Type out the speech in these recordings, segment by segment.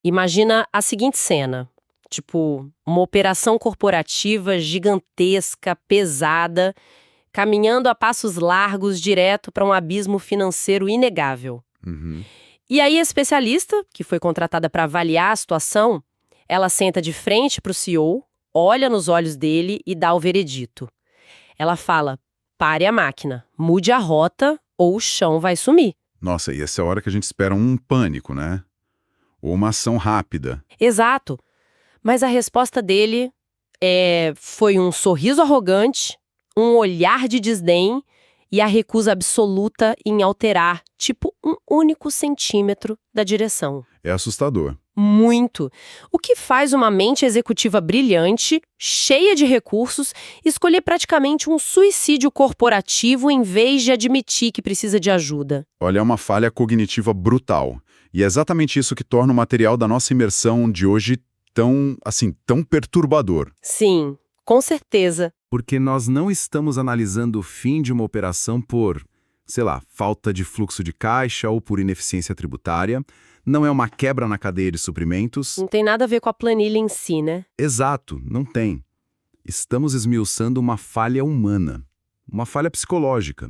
Imagina a seguinte cena. Tipo, uma operação corporativa gigantesca, pesada, caminhando a passos largos direto para um abismo financeiro inegável. Uhum. E aí a especialista, que foi contratada para avaliar a situação, ela senta de frente para o CEO, olha nos olhos dele e dá o veredito. Ela fala, pare a máquina, mude a rota ou o chão vai sumir. Nossa, e essa é a hora que a gente espera um pânico, né? Ou uma ação rápida. Exato. Mas a resposta dele foi um sorriso arrogante, um olhar de desdém e a recusa absoluta em alterar, tipo, um único centímetro da direção. É assustador. Muito. O que faz uma mente executiva brilhante, cheia de recursos, escolher praticamente um suicídio corporativo em vez de admitir que precisa de ajuda. Olha, é uma falha cognitiva brutal. E é exatamente isso que torna o material da nossa imersão de hoje tão perturbador. Sim, com certeza. Porque nós não estamos analisando o fim de uma operação por, sei lá, falta de fluxo de caixa ou por ineficiência tributária. Não é uma quebra na cadeia de suprimentos. Não tem nada a ver com a planilha em si, né? Exato, não tem. Estamos esmiuçando uma falha humana, uma falha psicológica,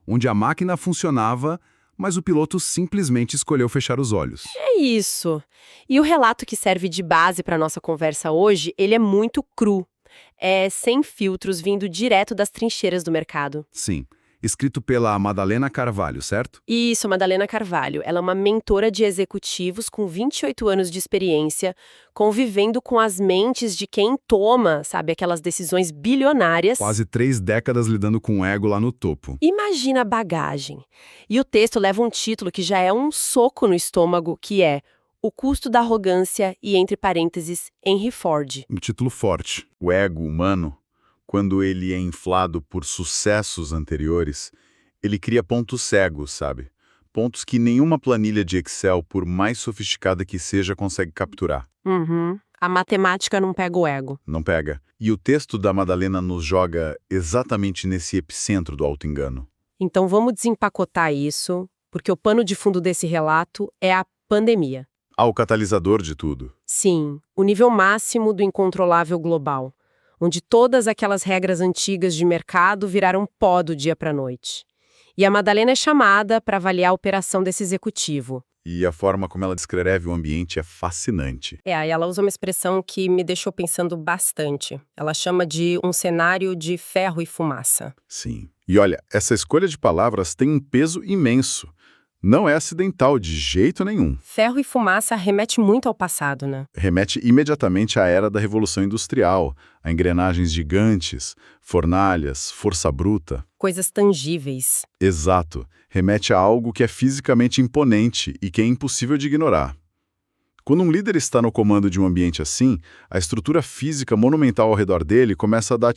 onde a máquina funcionava, mas o piloto simplesmente escolheu fechar os olhos. É isso. E o relato que serve de base para nossa conversa hoje, ele é muito cru. É sem filtros, vindo direto das trincheiras do mercado. Sim, escrito pela Madalena Carvalho, certo? Isso, a Madalena Carvalho. Ela é uma mentora de executivos com 28 anos de experiência, convivendo com as mentes de quem toma, sabe, aquelas decisões bilionárias. Quase 3 décadas lidando com o ego lá no topo. Imagina a bagagem. E o texto leva um título que já é um soco no estômago, que é O Custo da Arrogância e, entre parênteses, Henry Ford. Um título forte. O ego humano, quando ele é inflado por sucessos anteriores, ele cria pontos cegos, sabe? Pontos que nenhuma planilha de Excel, por mais sofisticada que seja, consegue capturar. Uhum. A matemática não pega o ego. Não pega. E o texto da Madalena nos joga exatamente nesse epicentro do auto-engano. Então vamos desempacotar isso, porque o pano de fundo desse relato é a pandemia. O catalisador de tudo. Sim, o nível máximo do incontrolável global, onde todas aquelas regras antigas de mercado viraram pó do dia para a noite. E a Madalena é chamada para avaliar a operação desse executivo. E a forma como ela descreve o ambiente é fascinante. Aí ela usa uma expressão que me deixou pensando bastante. Ela chama de um cenário de ferro e fumaça. Sim. E olha, essa escolha de palavras tem um peso imenso. Não é acidental de jeito nenhum. Ferro e fumaça remete muito ao passado, né? Remete imediatamente à era da Revolução Industrial, a engrenagens gigantes, fornalhas, força bruta. Coisas tangíveis. Exato. Remete a algo que é fisicamente imponente e que é impossível de ignorar. Quando um líder está no comando de um ambiente assim, a estrutura física monumental ao redor dele começa a dar,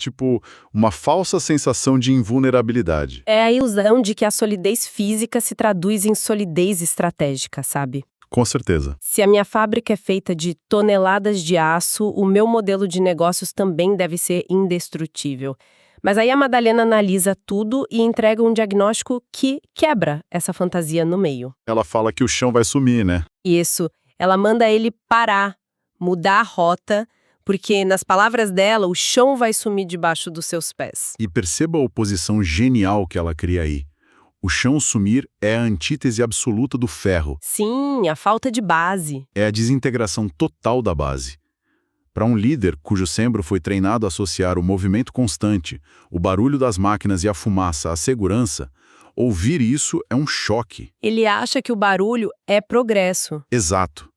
uma falsa sensação de invulnerabilidade. É a ilusão de que a solidez física se traduz em solidez estratégica, sabe? Com certeza. Se a minha fábrica é feita de toneladas de aço, o meu modelo de negócios também deve ser indestrutível. Mas aí a Madalena analisa tudo e entrega um diagnóstico que quebra essa fantasia no meio. Ela fala que o chão vai sumir, né? Isso. Ela manda ele parar, mudar a rota, porque, nas palavras dela, o chão vai sumir debaixo dos seus pés. E perceba a oposição genial que ela cria aí. O chão sumir é a antítese absoluta do ferro. Sim, a falta de base. É a desintegração total da base. Para um líder cujo cérebro foi treinado a associar o movimento constante, o barulho das máquinas e a fumaça à segurança, ouvir isso é um choque. Ele acha que o barulho é progresso. Exato.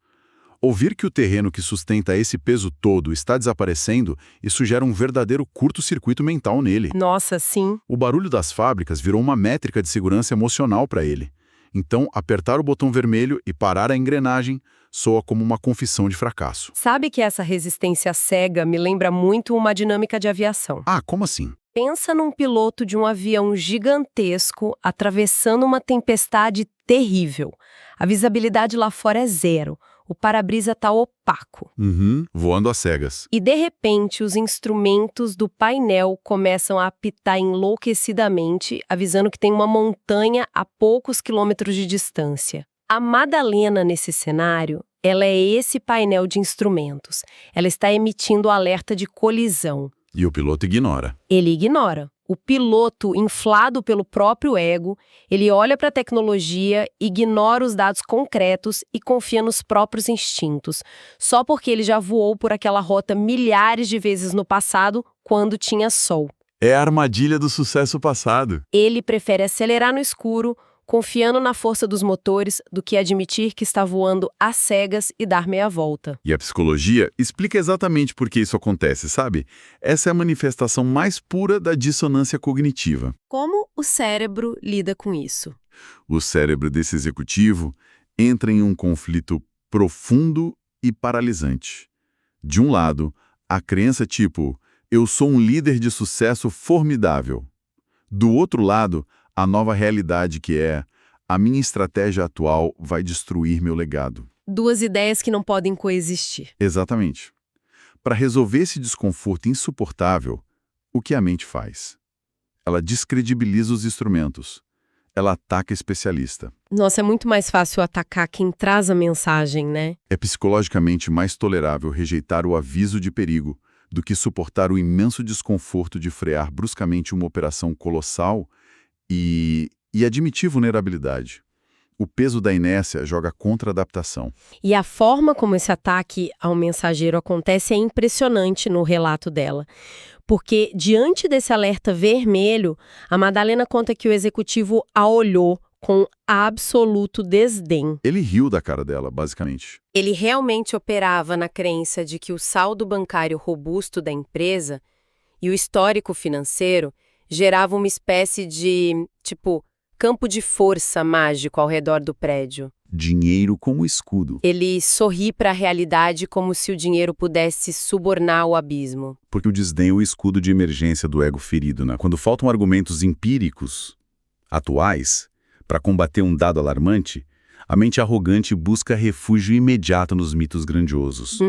Ouvir que o terreno que sustenta esse peso todo está desaparecendo, isso gera um verdadeiro curto-circuito mental nele. Nossa, sim. O barulho das fábricas virou uma métrica de segurança emocional para ele. Então, apertar o botão vermelho e parar a engrenagem soa como uma confissão de fracasso. Sabe que essa resistência cega me lembra muito uma dinâmica de aviação. Como assim? Pensa num piloto de um avião gigantesco atravessando uma tempestade terrível. A visibilidade lá fora é zero. O para-brisa está opaco. Voando às cegas. E, de repente, os instrumentos do painel começam a apitar enlouquecidamente, avisando que tem uma montanha a poucos quilômetros de distância. A Madalena, nesse cenário, Ela é esse painel de instrumentos. Ela está emitindo alerta de colisão. E o piloto ignora. Ele ignora. O piloto, inflado pelo próprio ego, ele olha para a tecnologia, ignora os dados concretos e confia nos próprios instintos, só porque ele já voou por aquela rota milhares de vezes no passado, quando tinha sol. É a armadilha do sucesso passado. Ele prefere acelerar no escuro, confiando na força dos motores, do que admitir que está voando às cegas e dar meia volta. E a psicologia explica exatamente por que isso acontece, sabe? Essa é a manifestação mais pura da dissonância cognitiva. Como o cérebro lida com isso? O cérebro desse executivo entra em um conflito profundo e paralisante. De um lado, a crença tipo, eu sou um líder de sucesso formidável. Do outro lado, a nova realidade que é, a minha estratégia atual vai destruir meu legado. Duas ideias que não podem coexistir. Exatamente. Para resolver esse desconforto insuportável, o que a mente faz? Ela descredibiliza os instrumentos. Ela ataca especialista. Nossa, é muito mais fácil atacar quem traz a mensagem, né? É psicologicamente mais tolerável rejeitar o aviso de perigo do que suportar o imenso desconforto de frear bruscamente uma operação colossal e admitir vulnerabilidade. O peso da inércia joga contra a adaptação. E a forma como esse ataque ao mensageiro acontece é impressionante no relato dela. Porque, diante desse alerta vermelho, a Madalena conta que o executivo a olhou com absoluto desdém. Ele riu da cara dela, basicamente. Ele realmente operava na crença de que o saldo bancário robusto da empresa e o histórico financeiro geravam uma espécie de, campo de força mágico ao redor do prédio. Dinheiro como escudo. Ele sorri para a realidade como se o dinheiro pudesse subornar o abismo. Porque o desdém é o escudo de emergência do ego ferido, né? Quando faltam argumentos empíricos, atuais, para combater um dado alarmante, a mente arrogante busca refúgio imediato nos mitos grandiosos.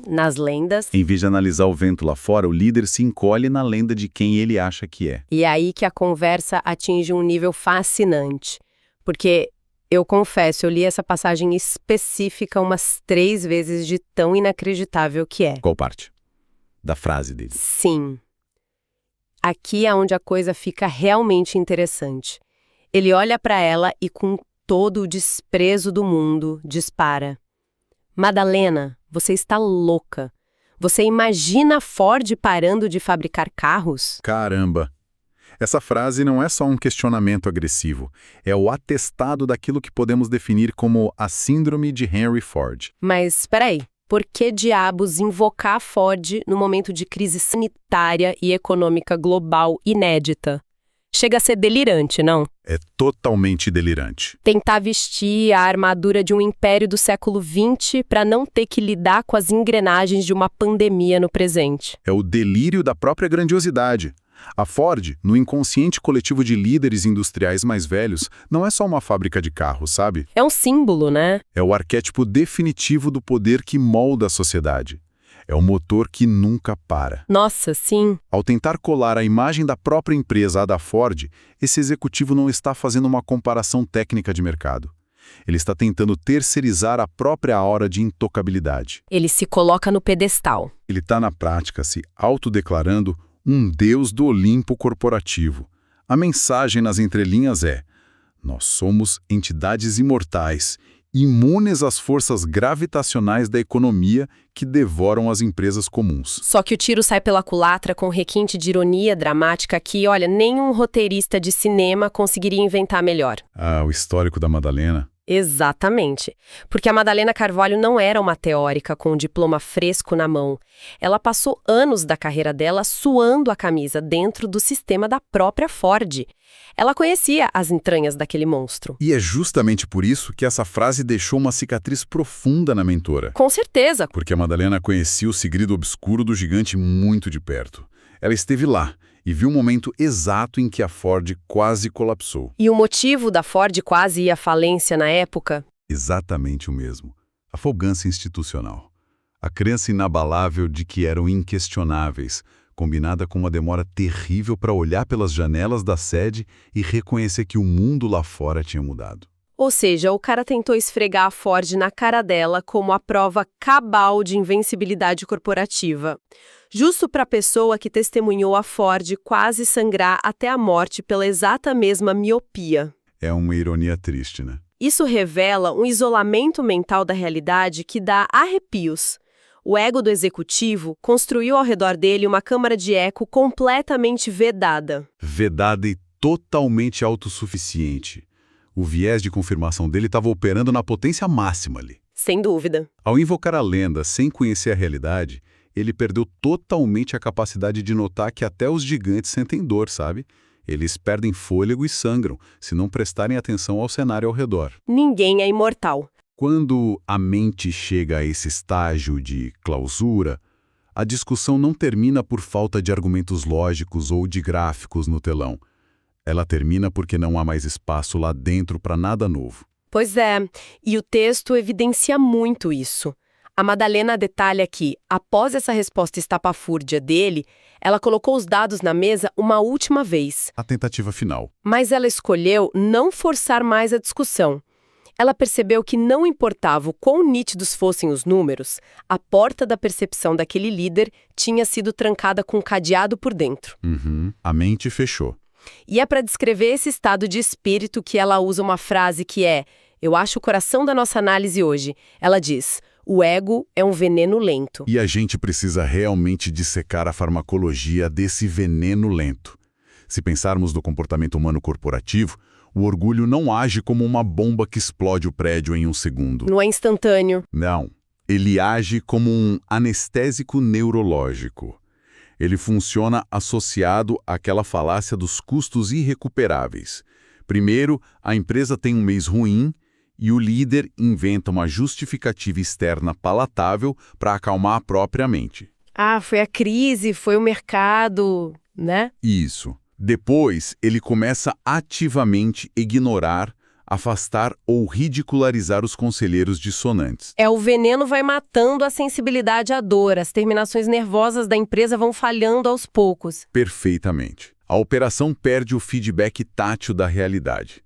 Nas lendas. Em vez de analisar o vento lá fora, o líder se encolhe na lenda de quem ele acha que é. E é aí que a conversa atinge um nível fascinante. Porque, eu confesso, eu li essa passagem específica umas 3 vezes de tão inacreditável que é. Qual parte? Da frase dele. Sim. Aqui é onde a coisa fica realmente interessante. Ele olha para ela e, com todo o desprezo do mundo, dispara. Madalena, você está louca. Você imagina a Ford parando de fabricar carros? Caramba! Essa frase não é só um questionamento agressivo, é o atestado daquilo que podemos definir como a síndrome de Henry Ford. Mas, peraí, por que diabos invocar a Ford no momento de crise sanitária e econômica global inédita? Chega a ser delirante, não? É totalmente delirante. Tentar vestir a armadura de um império do século XX para não ter que lidar com as engrenagens de uma pandemia no presente. É o delírio da própria grandiosidade. A Ford, no inconsciente coletivo de líderes industriais mais velhos, não é só uma fábrica de carros, sabe? É um símbolo, né? É o arquétipo definitivo do poder que molda a sociedade. É o motor que nunca para. Nossa, sim. Ao tentar colar a imagem da própria empresa à da Ford, esse executivo não está fazendo uma comparação técnica de mercado. Ele está tentando terceirizar a própria aura de intocabilidade. Ele se coloca no pedestal. Ele está, na prática, se autodeclarando um deus do Olimpo corporativo. A mensagem nas entrelinhas é: nós somos entidades imortais, imunes às forças gravitacionais da economia que devoram as empresas comuns. Só que o tiro sai pela culatra com requinte de ironia dramática que, olha, nenhum roteirista de cinema conseguiria inventar melhor. Ah, o histórico da Madalena. Exatamente. Porque a Madalena Carvalho não era uma teórica com um diploma fresco na mão. Ela passou anos da carreira dela suando a camisa dentro do sistema da própria Ford. Ela conhecia as entranhas daquele monstro. E é justamente por isso que essa frase deixou uma cicatriz profunda na mentora. Com certeza. Porque a Madalena conhecia o segredo obscuro do gigante muito de perto. Ela esteve lá e viu o momento exato em que a Ford quase colapsou. E o motivo da Ford quase ir à falência na época? Exatamente o mesmo. A folgância institucional. A crença inabalável de que eram inquestionáveis, combinada com uma demora terrível para olhar pelas janelas da sede e reconhecer que o mundo lá fora tinha mudado. Ou seja, o cara tentou esfregar a Ford na cara dela como a prova cabal de invencibilidade corporativa. Justo para a pessoa que testemunhou a Ford quase sangrar até a morte pela exata mesma miopia. É uma ironia triste, né? Isso revela um isolamento mental da realidade que dá arrepios. O ego do executivo construiu ao redor dele uma câmara de eco completamente vedada. Vedada e totalmente autossuficiente. O viés de confirmação dele estava operando na potência máxima ali. Sem dúvida. Ao invocar a lenda sem conhecer a realidade, ele perdeu totalmente a capacidade de notar que até os gigantes sentem dor, sabe? Eles perdem fôlego e sangram se não prestarem atenção ao cenário ao redor. Ninguém é imortal. Quando a mente chega a esse estágio de clausura, a discussão não termina por falta de argumentos lógicos ou de gráficos no telão. Ela termina porque não há mais espaço lá dentro para nada novo. Pois é, e o texto evidencia muito isso. A Madalena detalha que, após essa resposta estapafúrdia dele, ela colocou os dados na mesa uma última vez. A tentativa final. Mas ela escolheu não forçar mais a discussão. Ela percebeu que não importava o quão nítidos fossem os números, a porta da percepção daquele líder tinha sido trancada com um cadeado por dentro. A mente fechou. E é para descrever esse estado de espírito que ela usa uma frase que é: eu acho o coração da nossa análise hoje. Ela diz: o ego é um veneno lento. E a gente precisa realmente dissecar a farmacologia desse veneno lento. Se pensarmos no comportamento humano corporativo, o orgulho não age como uma bomba que explode o prédio em um segundo. Não é instantâneo. Não. Ele age como um anestésico neurológico. Ele funciona associado àquela falácia dos custos irrecuperáveis. Primeiro, a empresa tem um mês ruim e o líder inventa uma justificativa externa palatável para acalmar a própria mente. Ah, foi a crise, foi o mercado, né? Isso. Depois, ele começa ativamente a ignorar, afastar ou ridicularizar os conselheiros dissonantes. O veneno vai matando a sensibilidade à dor, as terminações nervosas da empresa vão falhando aos poucos. Perfeitamente. A operação perde o feedback tátil da realidade.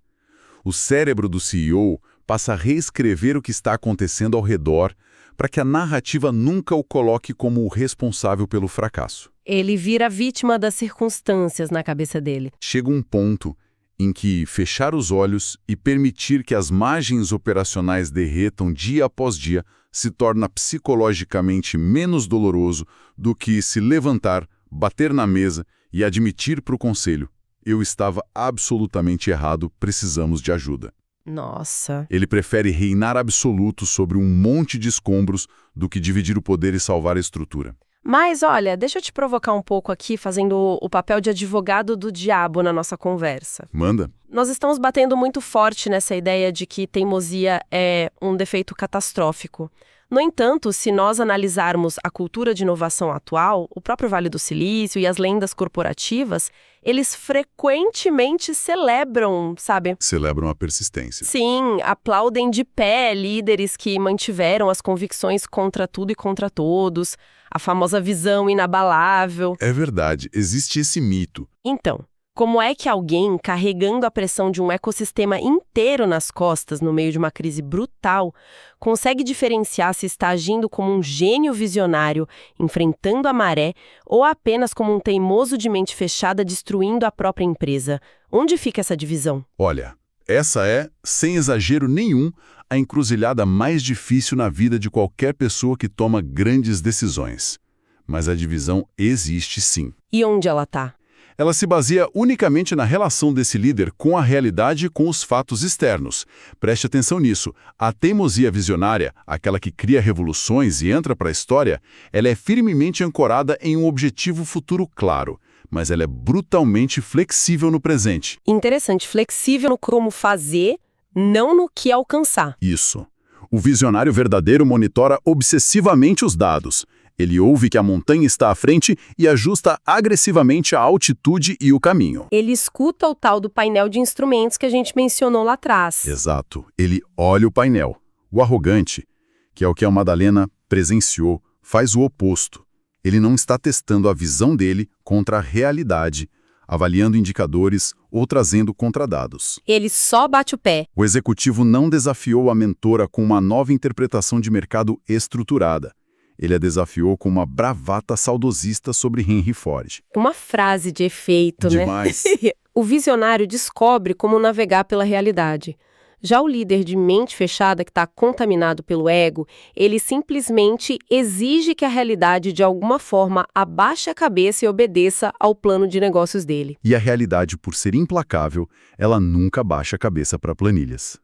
O cérebro do CEO passa a reescrever o que está acontecendo ao redor para que a narrativa nunca o coloque como o responsável pelo fracasso. Ele vira vítima das circunstâncias na cabeça dele. Chega um ponto em que fechar os olhos e permitir que as margens operacionais derretam dia após dia se torna psicologicamente menos doloroso do que se levantar, bater na mesa e admitir para o conselho: eu estava absolutamente errado, precisamos de ajuda. Nossa. Ele prefere reinar absoluto sobre um monte de escombros do que dividir o poder e salvar a estrutura. Mas, olha, deixa eu te provocar um pouco aqui, fazendo o papel de advogado do diabo na nossa conversa. Manda. Nós estamos batendo muito forte nessa ideia de que teimosia é um defeito catastrófico. No entanto, se nós analisarmos a cultura de inovação atual, o próprio Vale do Silício e as lendas corporativas, eles frequentemente celebram, sabe? Celebram a persistência. Sim, aplaudem de pé líderes que mantiveram as convicções contra tudo e contra todos, a famosa visão inabalável. É verdade, existe esse mito. Então, como é que alguém carregando a pressão de um ecossistema inteiro nas costas no meio de uma crise brutal consegue diferenciar se está agindo como um gênio visionário enfrentando a maré ou apenas como um teimoso de mente fechada destruindo a própria empresa? Onde fica essa divisão? Olha, essa é, sem exagero nenhum, a encruzilhada mais difícil na vida de qualquer pessoa que toma grandes decisões. Mas a divisão existe sim. E onde ela está? Ela se baseia unicamente na relação desse líder com a realidade e com os fatos externos. Preste atenção nisso. A teimosia visionária, aquela que cria revoluções e entra para a história, ela é firmemente ancorada em um objetivo futuro claro, mas ela é brutalmente flexível no presente. Interessante, flexível no como fazer, não no que alcançar. Isso. O visionário verdadeiro monitora obsessivamente os dados. Ele ouve que a montanha está à frente e ajusta agressivamente a altitude e o caminho. Ele escuta o tal do painel de instrumentos que a gente mencionou lá atrás. Exato. Ele olha o painel. O arrogante, que é o que a Madalena presenciou, faz o oposto. Ele não está testando a visão dele contra a realidade, avaliando indicadores ou trazendo contradados. Ele só bate o pé. O executivo não desafiou a mentora com uma nova interpretação de mercado estruturada. Ele a desafiou com uma bravata saudosista sobre Henry Ford. Uma frase de efeito, Demais. né? O visionário descobre como navegar pela realidade. Já o líder de mente fechada, que está contaminado pelo ego, ele simplesmente exige que a realidade, de alguma forma, abaixe a cabeça e obedeça ao plano de negócios dele. E a realidade, por ser implacável, ela nunca baixa a cabeça para planilhas.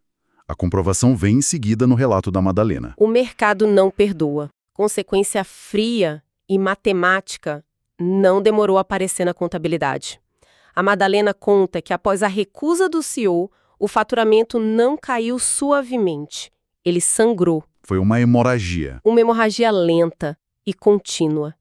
A comprovação vem em seguida no relato da Madalena. O mercado não perdoa. Consequência fria e matemática não demorou a aparecer na contabilidade. A Madalena conta que após a recusa do CEO, o faturamento não caiu suavemente. Ele sangrou. Foi uma hemorragia. Uma hemorragia lenta e contínua.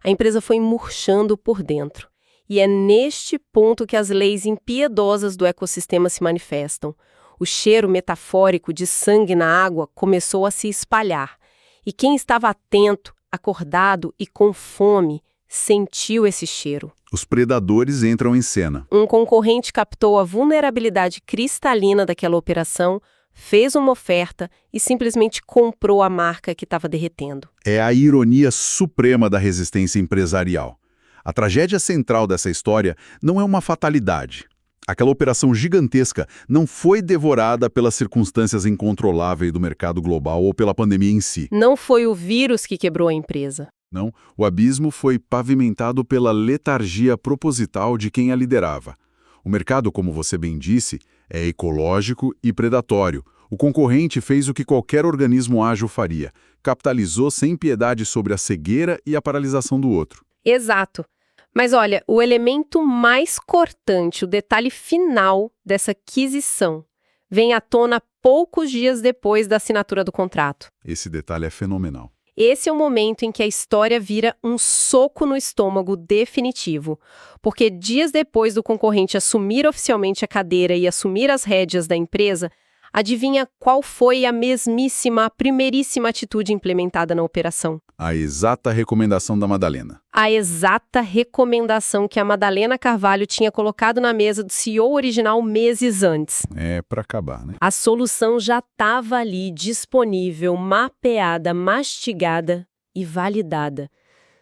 A empresa foi murchando por dentro. E é neste ponto que as leis impiedosas do ecossistema se manifestam. O cheiro metafórico de sangue na água começou a se espalhar. E quem estava atento, acordado e com fome, sentiu esse cheiro. Os predadores entram em cena. Um concorrente captou a vulnerabilidade cristalina daquela operação, fez uma oferta e simplesmente comprou a marca que estava derretendo. É a ironia suprema da resistência empresarial. A tragédia central dessa história não é uma fatalidade. Aquela operação gigantesca não foi devorada pelas circunstâncias incontroláveis do mercado global ou pela pandemia em si. Não foi o vírus que quebrou a empresa. Não, o abismo foi pavimentado pela letargia proposital de quem a liderava. O mercado, como você bem disse, é ecológico e predatório. O concorrente fez o que qualquer organismo ágil faria. Capitalizou sem piedade sobre a cegueira e a paralisação do outro. Exato. Mas olha, o elemento mais cortante, o detalhe final dessa aquisição, vem à tona poucos dias depois da assinatura do contrato. Esse detalhe é fenomenal. Esse é o momento em que a história vira um soco no estômago definitivo. Porque dias depois do concorrente assumir oficialmente a cadeira e assumir as rédeas da empresa, adivinha qual foi a mesmíssima, primeiríssima atitude implementada na operação? A exata recomendação da Madalena. A exata recomendação que a Madalena Carvalho tinha colocado na mesa do CEO original meses antes. É para acabar, né? A solução já estava ali, disponível, mapeada, mastigada e validada.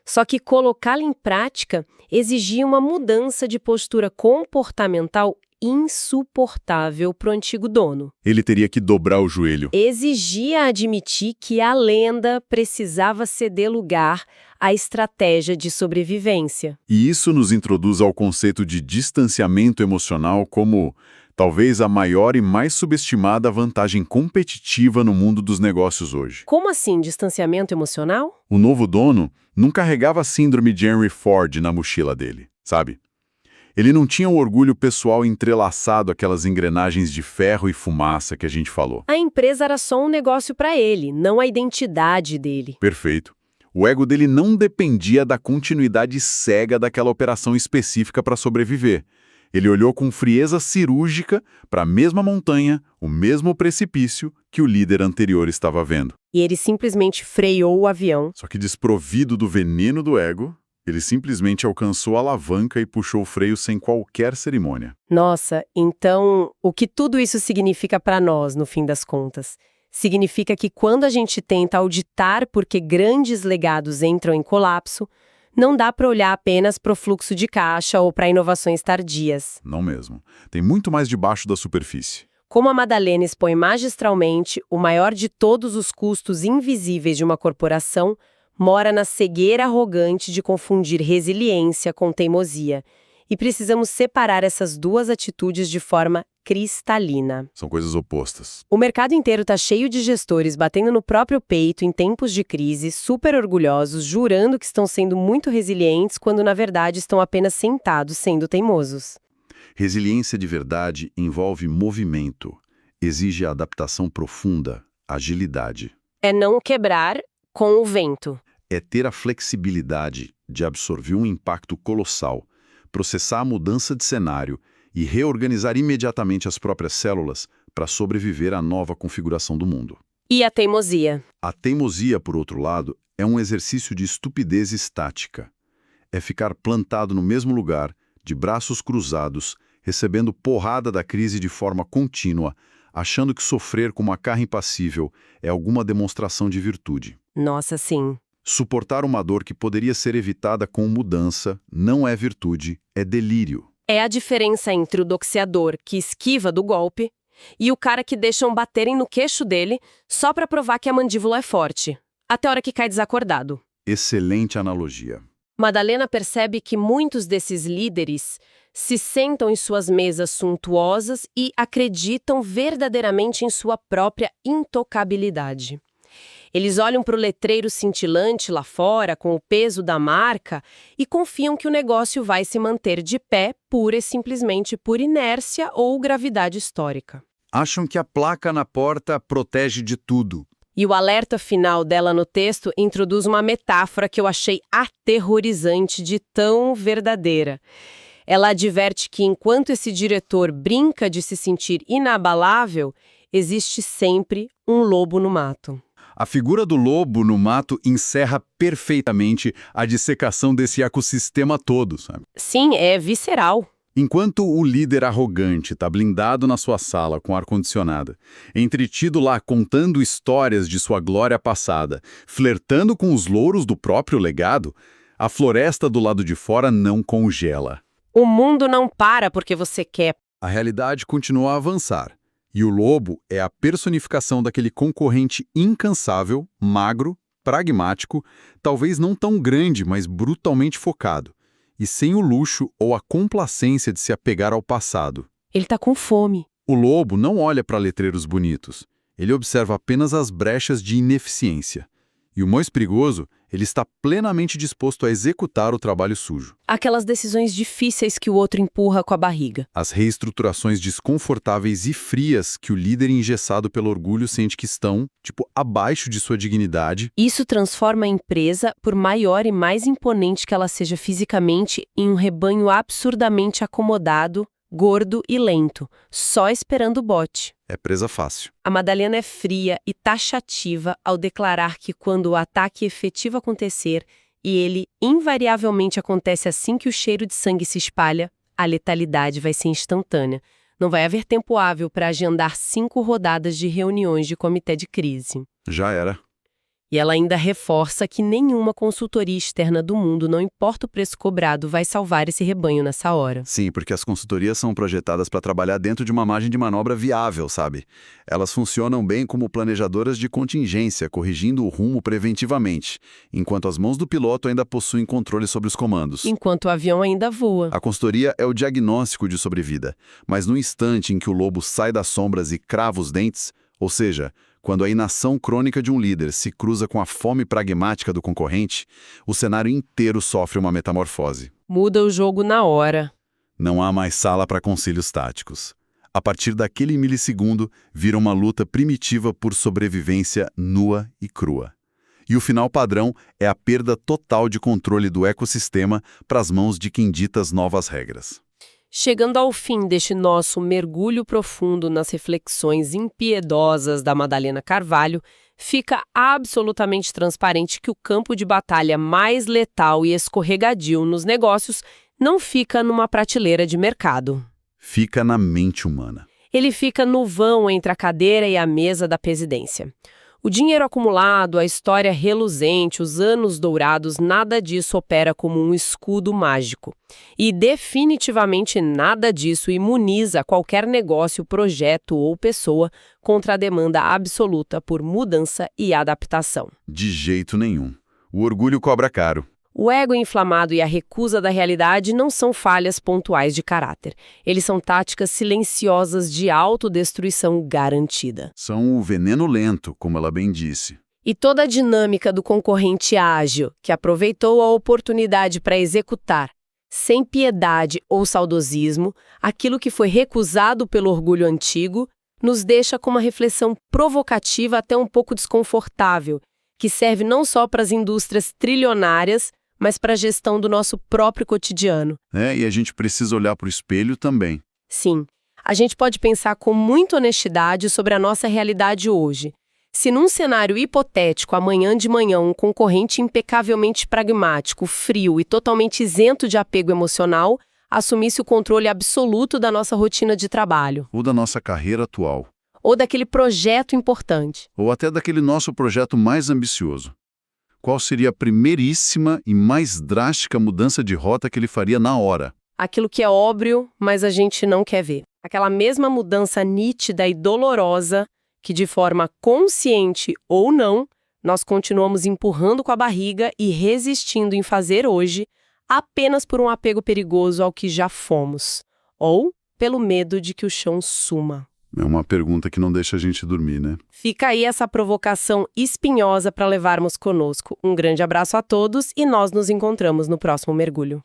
Só que colocá-la em prática exigia uma mudança de postura comportamental insuportável para o antigo dono. Ele teria que dobrar o joelho. Exigia admitir que a lenda precisava ceder lugar à estratégia de sobrevivência. E isso nos introduz ao conceito de distanciamento emocional como talvez a maior e mais subestimada vantagem competitiva no mundo dos negócios hoje. Como assim, distanciamento emocional? O novo dono não carregava a síndrome de Henry Ford na mochila dele, sabe? Ele não tinha o orgulho pessoal entrelaçado àquelas engrenagens de ferro e fumaça que a gente falou. A empresa era só um negócio para ele, não a identidade dele. Perfeito. O ego dele não dependia da continuidade cega daquela operação específica para sobreviver. Ele olhou com frieza cirúrgica para a mesma montanha, o mesmo precipício que o líder anterior estava vendo. E ele simplesmente freou o avião. Só que desprovido do veneno do ego, ele simplesmente alcançou a alavanca e puxou o freio sem qualquer cerimônia. Nossa, então o que tudo isso significa para nós, no fim das contas? Significa que quando a gente tenta auditar por que grandes legados entram em colapso, não dá para olhar apenas para o fluxo de caixa ou para inovações tardias. Não mesmo. Tem muito mais debaixo da superfície. Como a Madalena expõe magistralmente, o maior de todos os custos invisíveis de uma corporação mora na cegueira arrogante de confundir resiliência com teimosia. E precisamos separar essas duas atitudes de forma cristalina. São coisas opostas. O mercado inteiro está cheio de gestores batendo no próprio peito em tempos de crise, super orgulhosos, jurando que estão sendo muito resilientes, quando na verdade estão apenas sentados sendo teimosos. Resiliência de verdade envolve movimento, exige adaptação profunda, agilidade. É não quebrar com o vento. É ter a flexibilidade de absorver um impacto colossal, processar a mudança de cenário e reorganizar imediatamente as próprias células para sobreviver à nova configuração do mundo. E a teimosia? A teimosia, por outro lado, é um exercício de estupidez estática. É ficar plantado no mesmo lugar, de braços cruzados, recebendo porrada da crise de forma contínua, achando que sofrer com uma carga impassível é alguma demonstração de virtude. Nossa, sim. Suportar uma dor que poderia ser evitada com mudança não é virtude, é delírio. É a diferença entre o doxeador que esquiva do golpe e o cara que deixam baterem no queixo dele só pra provar que a mandíbula é forte, até a hora que cai desacordado. Excelente analogia. Madalena percebe que muitos desses líderes se sentam em suas mesas suntuosas e acreditam verdadeiramente em sua própria intocabilidade. Eles olham para o letreiro cintilante lá fora, com o peso da marca, e confiam que o negócio vai se manter de pé pura e simplesmente por inércia ou gravidade histórica. Acham que a placa na porta protege de tudo. E o alerta final dela no texto introduz uma metáfora que eu achei aterrorizante de tão verdadeira. Ela adverte que enquanto esse diretor brinca de se sentir inabalável, existe sempre um lobo no mato. A figura do lobo no mato encerra perfeitamente a dissecação desse ecossistema todo, sabe? Sim, é visceral. Enquanto o líder arrogante está blindado na sua sala com ar-condicionado, entretido lá contando histórias de sua glória passada, flertando com os louros do próprio legado, a floresta do lado de fora não congela. O mundo não para porque você quer. A realidade continua a avançar. E o lobo é a personificação daquele concorrente incansável, magro, pragmático, talvez não tão grande, mas brutalmente focado, e sem o luxo ou a complacência de se apegar ao passado. Ele tá com fome. O lobo não olha para letreiros bonitos, ele observa apenas as brechas de ineficiência. E o mais perigoso, ele está plenamente disposto a executar o trabalho sujo. Aquelas decisões difíceis que o outro empurra com a barriga. As reestruturações desconfortáveis e frias que o líder engessado pelo orgulho sente que estão, abaixo de sua dignidade. Isso transforma a empresa, por maior e mais imponente que ela seja fisicamente, em um rebanho absurdamente acomodado, gordo e lento, só esperando o bote. É presa fácil. A Madalena é fria e taxativa ao declarar que quando o ataque efetivo acontecer, e ele invariavelmente acontece assim que o cheiro de sangue se espalha, a letalidade vai ser instantânea. Não vai haver tempo hábil para agendar 5 rodadas de reuniões de comitê de crise. Já era. E ela ainda reforça que nenhuma consultoria externa do mundo, não importa o preço cobrado, vai salvar esse rebanho nessa hora. Sim, porque as consultorias são projetadas para trabalhar dentro de uma margem de manobra viável, sabe? Elas funcionam bem como planejadoras de contingência, corrigindo o rumo preventivamente, enquanto as mãos do piloto ainda possuem controle sobre os comandos. Enquanto o avião ainda voa. A consultoria é o diagnóstico de sobrevida, mas no instante em que o lobo sai das sombras e crava os dentes, ou seja, quando a inação crônica de um líder se cruza com a fome pragmática do concorrente, o cenário inteiro sofre uma metamorfose. Muda o jogo na hora. Não há mais sala para concílios táticos. A partir daquele milissegundo, vira uma luta primitiva por sobrevivência nua e crua. E o final padrão é a perda total de controle do ecossistema para as mãos de quem dita as novas regras. Chegando ao fim deste nosso mergulho profundo nas reflexões impiedosas da Madalena Carvalho, fica absolutamente transparente que o campo de batalha mais letal e escorregadio nos negócios não fica numa prateleira de mercado. Fica na mente humana. Ele fica no vão entre a cadeira e a mesa da presidência. O dinheiro acumulado, a história reluzente, os anos dourados, nada disso opera como um escudo mágico. E definitivamente nada disso imuniza qualquer negócio, projeto ou pessoa contra a demanda absoluta por mudança e adaptação. De jeito nenhum. O orgulho cobra caro. O ego inflamado e a recusa da realidade não são falhas pontuais de caráter. Eles são táticas silenciosas de autodestruição garantida. São o veneno lento, como ela bem disse. E toda a dinâmica do concorrente ágil, que aproveitou a oportunidade para executar, sem piedade ou saudosismo, aquilo que foi recusado pelo orgulho antigo, nos deixa com uma reflexão provocativa até um pouco desconfortável, que serve não só para as indústrias trilionárias, mas para a gestão do nosso próprio cotidiano. E a gente precisa olhar para o espelho também. Sim, a gente pode pensar com muita honestidade sobre a nossa realidade hoje. Se num cenário hipotético, amanhã de manhã, um concorrente impecavelmente pragmático, frio e totalmente isento de apego emocional assumisse o controle absoluto da nossa rotina de trabalho, Ou da nossa carreira atual. ou daquele projeto importante. Ou até daquele nosso projeto mais ambicioso. Qual seria a primeiríssima e mais drástica mudança de rota que ele faria na hora? Aquilo que é óbvio, mas a gente não quer ver. Aquela mesma mudança nítida e dolorosa que, de forma consciente ou não, nós continuamos empurrando com a barriga e resistindo em fazer hoje apenas por um apego perigoso ao que já fomos, ou pelo medo de que o chão suma. É uma pergunta que não deixa a gente dormir, né? Fica aí essa provocação espinhosa para levarmos conosco. Um grande abraço a todos e nós nos encontramos no próximo mergulho.